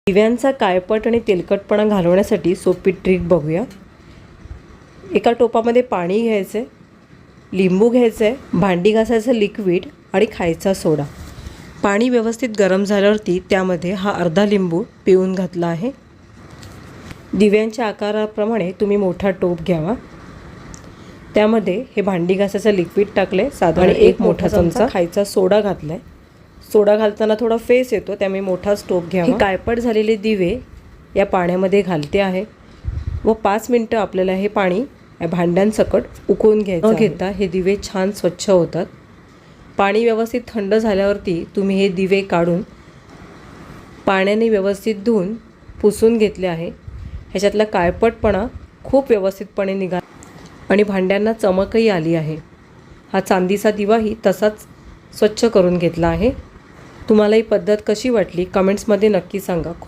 दिव्यांचा काळपट आणि तेलकटपणा घालवण्यासाठी सोपी ट्रिक बघूया। एका टोपामध्ये पाणी घ्यायचं आहे, लिंबू घ्यायचं आहे, भांडी घासायचं लिक्विड आणि खायचा सोडा। पाणी व्यवस्थित गरम झाल्यावरती त्यामध्ये हा अर्धा लिंबू पिळून घातला आहे। दिव्यांच्या आकाराप्रमाणे तुम्ही मोठा टोप घ्यावा, त्यामध्ये हे भांडी घासायचं लिक्विड टाकले, साधारण एक मोठा चमचा खायचा सोडा घातलाय। सोडा घालताना थोडा फेस येतो, त्यामुळे मोठा टोप घ्यावा। काळपट झालेले दिवे या पाण्यामध्ये घालते आहे व 5 मिनिटं आपल्याला हे पाणी या भांड्यांसकट उकळून घ्यायचं। न घेता हे दिवे छान स्वच्छ होतात। पाणी व्यवस्थित थंड झाल्यावरती तुम्ही हे दिवे काढून पाण्याने व्यवस्थित धुवून पुसून घेतले आहे। ह्याच्यातला काळपटपणा खूप व्यवस्थितपणे निघाला आणि भांड्यांना चमकही आली आहे। हा चांदीचा दिवाही तसाच स्वच्छ करून घेतला आहे। तुम्हाला ही पद्धत कशी वाटली कमेंट्समध्ये नक्की सांगा। खूप